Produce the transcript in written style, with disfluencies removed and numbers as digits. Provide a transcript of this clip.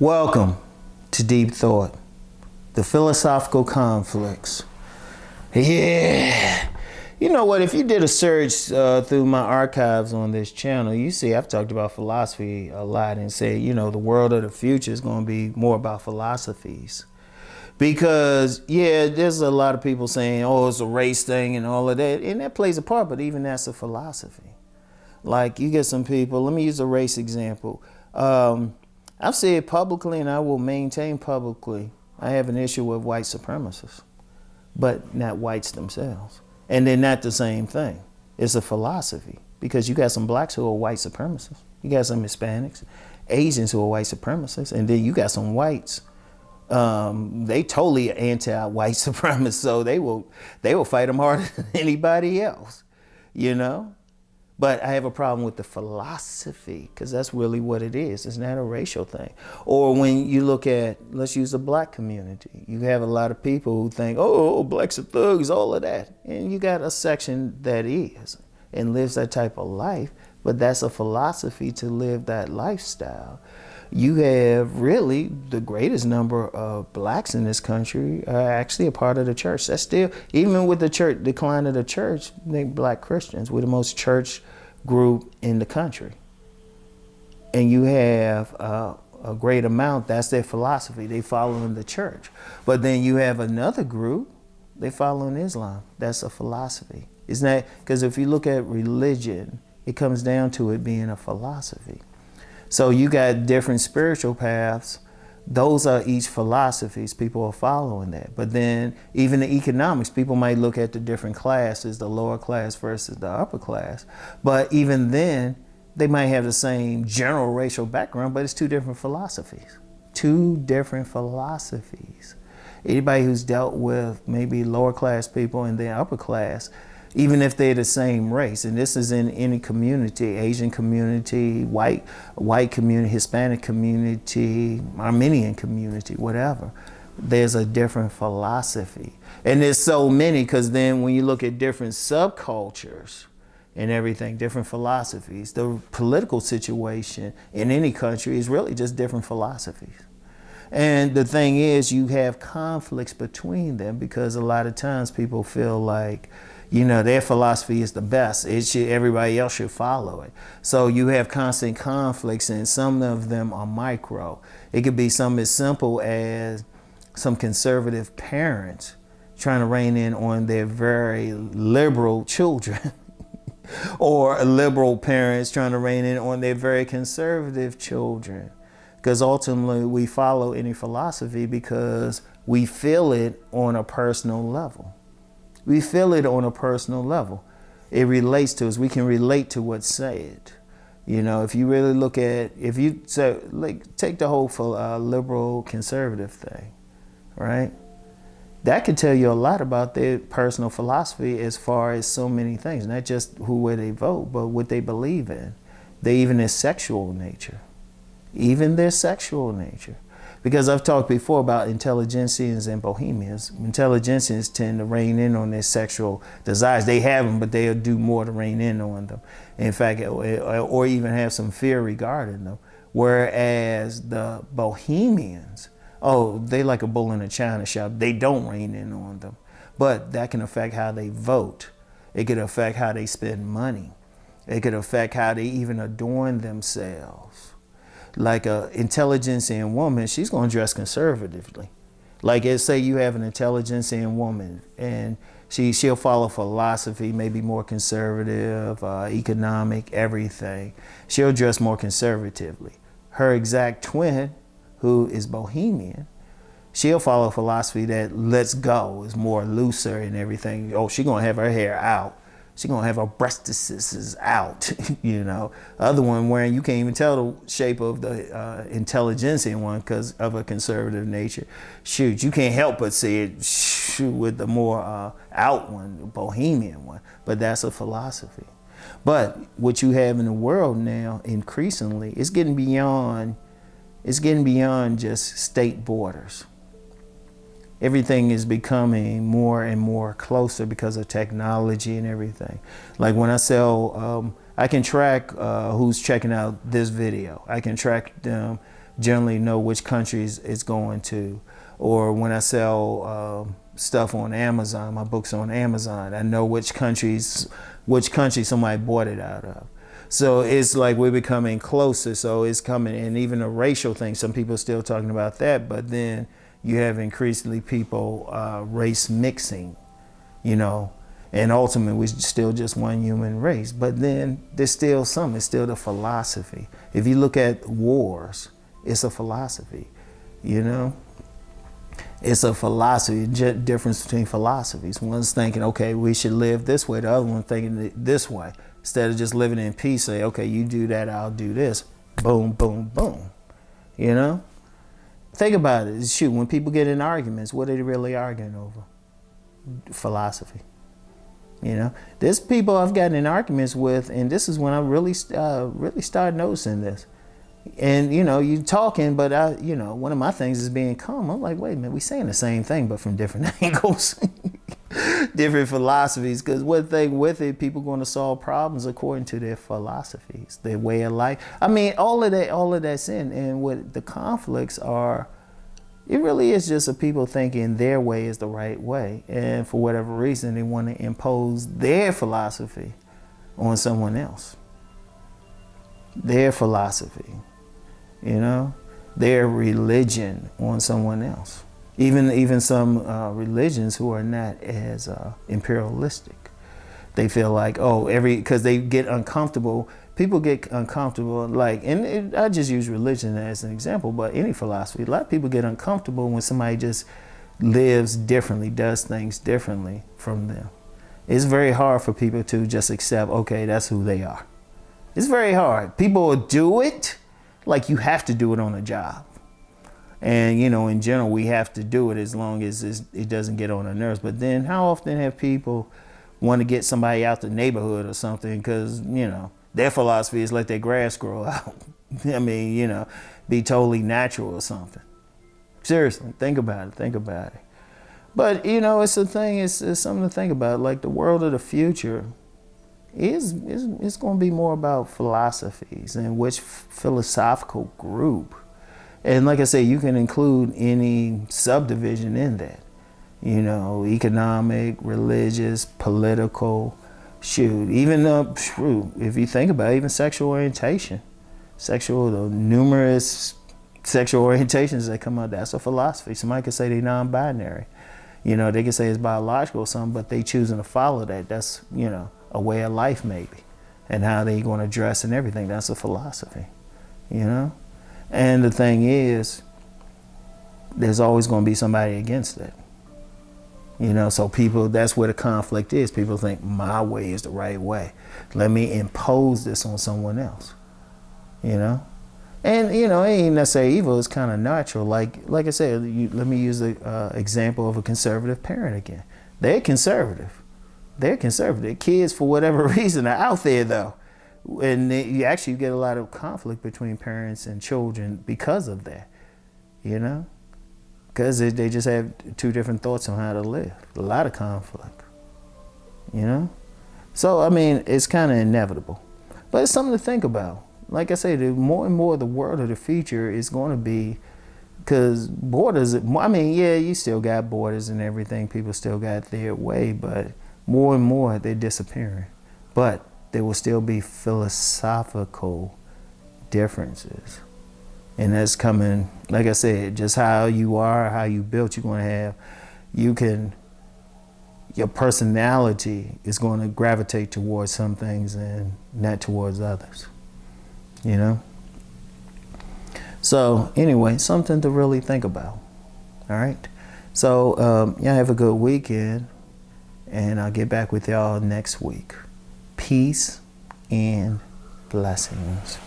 Welcome to Deep Thought, the philosophical conflicts. Yeah. You know what, if you did a search through my archives on this channel, you see I've talked about philosophy a lot and said, you know, the world of the future is going to be more about philosophies. Because, yeah, there's a lot of people saying, oh, it's a race thing and all of that. And that plays a part, but even that's a philosophy. Like, you get some people, let me use a race example. I've said publicly, and I will maintain publicly, I have an issue with white supremacists, but not whites themselves. And they're not the same thing. It's a philosophy, because you got some blacks who are white supremacists. You got some Hispanics, Asians who are white supremacists, and then you got some whites. They totally anti-white supremacists, so they will fight them harder than anybody else, you know? But I have a problem with the philosophy, because that's really what it is. It's not a racial thing. Or when you look at, let's use the black community. You have a lot of people who think, oh, blacks are thugs, all of that. And you got a section that is and lives that type of life, but that's a philosophy to live that lifestyle. You have really the greatest number of blacks in this country are actually a part of the church. That's still, even with the church decline of the church, they black Christians. We're the most church group in the country. And you have a great amount, that's their philosophy. They follow in the church. But then you have another group, they follow in Islam. That's a philosophy. Isn't that, because if you look at religion, it comes down to it being a philosophy. So you got different spiritual paths. Those are each philosophies. People are following that. But then even the economics, people might look at the different classes, the lower class versus the upper class. But even then, they might have the same general racial background, but it's two different philosophies. Two different philosophies. Anybody who's dealt with maybe lower class people and then upper class, even if they're the same race, and this is in any community, Asian community, white community, Hispanic community, Armenian community, whatever, there's a different philosophy. And there's so many, because then when you look at different subcultures and everything, different philosophies, the political situation in any country is really just different philosophies. And the thing is, you have conflicts between them, because a lot of times people feel like, you know, their philosophy is the best. Everybody else should follow it. So you have constant conflicts, and some of them are micro. It could be something as simple as some conservative parents trying to rein in on their very liberal children, or liberal parents trying to rein in on their very conservative children. Because ultimately we follow any philosophy because we feel it on a personal level. We feel it on a personal level. It relates to us. We can relate to what's said. You know, if you really look at, if you say, like, take the whole liberal conservative thing, right? That could tell you a lot about their personal philosophy as far as so many things, not just where they vote, but what they believe in. Even their sexual nature. Even their sexual nature. Because I've talked before about intelligentsians and bohemians. Intelligentsians tend to rein in on their sexual desires. They have them, but they'll do more to rein in on them. In fact, or even have some fear regarding them. Whereas the bohemians, oh, they like a bull in a china shop. They don't rein in on them. But that can affect how they vote. It could affect how they spend money. It could affect how they even adorn themselves. Like a intelligentsia woman, she's going to dress conservatively. Like, say you have an intelligentsia woman, and she'll follow philosophy, maybe more conservative, economic, everything. She'll dress more conservatively. Her exact twin, who is bohemian, she'll follow philosophy that let's go, is more looser and everything. Oh, she's going to have her hair out. She's going to have her breastises out, you know. Other one wearing, you can't even tell the shape of the intelligentsia one because of a conservative nature. Shoot, you can't help but see it with the more out one, the bohemian one. But that's a philosophy. But what you have in the world now, increasingly, it's getting beyond just state borders. Everything is becoming more and more closer because of technology and everything. Like when I sell, I can track who's checking out this video. I can track them generally know which countries it's going to. Or when I sell stuff on Amazon, my books on Amazon, I know which country somebody bought it out of. So it's like we're becoming closer. So it's coming, and even a racial thing, some people are still talking about that, but then you have increasingly people race mixing, you know, and ultimately we're still just one human race. But then there's still some, it's still the philosophy. If you look at wars, it's a philosophy, you know? It's a philosophy, difference between philosophies. One's thinking, okay, we should live this way. The other one thinking this way. Instead of just living in peace, say, okay, you do that, I'll do this. Boom, boom, boom. You know? Think about it. Shoot, when people get in arguments, what are they really arguing over? Philosophy. You know? There's people I've gotten in arguments with, and this is when I really started noticing this. And, you know, you talking, but one of my things is being calm. I'm like, wait a minute, we saying the same thing, but from different angles, different philosophies. Because one thing with it, people going to solve problems according to their philosophies, their way of life. I mean, all of that's in. And what the conflicts are, it really is just a people thinking their way is the right way. And for whatever reason, they want to impose their philosophy on someone else. Their philosophy. You know, their religion on someone else. Even some religions who are not as imperialistic. They feel like, because they get uncomfortable. People get uncomfortable, I just use religion as an example, but any philosophy. A lot of people get uncomfortable when somebody just lives differently, does things differently from them. It's very hard for people to just accept, okay, that's who they are. It's very hard. People will do it. Like you have to do it on a job. And, you know, in general, we have to do it as long as it doesn't get on our nerves. But then how often have people want to get somebody out the neighborhood or something because, you know, their philosophy is let their grass grow out. I mean, you know, be totally natural or something. Seriously, think about it. But, you know, it's a thing, it's something to think about. Like the world of the future is going to be more about philosophies and which philosophical group. And like I say, you can include any subdivision in that. You know, economic, religious, political, even if you think about it, even sexual orientation. The numerous sexual orientations that come out, that's a philosophy. Somebody could say they're non-binary. You know, they could say it's biological or something, but they choosing to follow that. That's, you know, a way of life maybe, and how they going to dress and everything. That's a philosophy, you know? And the thing is, there's always going to be somebody against it. You know, so people, that's where the conflict is. People think my way is the right way. Let me impose this on someone else, you know? And, you know, it ain't necessarily evil. It's kind of natural. Like I said, let me use the example of a conservative parent again. They're conservative. Kids, for whatever reason, are out there, though. And you get a lot of conflict between parents and children because of that, you know? Because they just have two different thoughts on how to live. A lot of conflict, you know? So, I mean, it's kind of inevitable. But it's something to think about. Like I say, more and more the world of the future is going to be, because borders, I mean, yeah, you still got borders and everything. People still got their way, but more and more they're disappearing. But there will still be philosophical differences. And that's coming, like I said, just how you are, how you built, you're going to have, your personality is going to gravitate towards some things and not towards others, you know? So anyway, something to really think about, all right? So y'all have a good weekend, and I'll get back with y'all next week. Peace and blessings.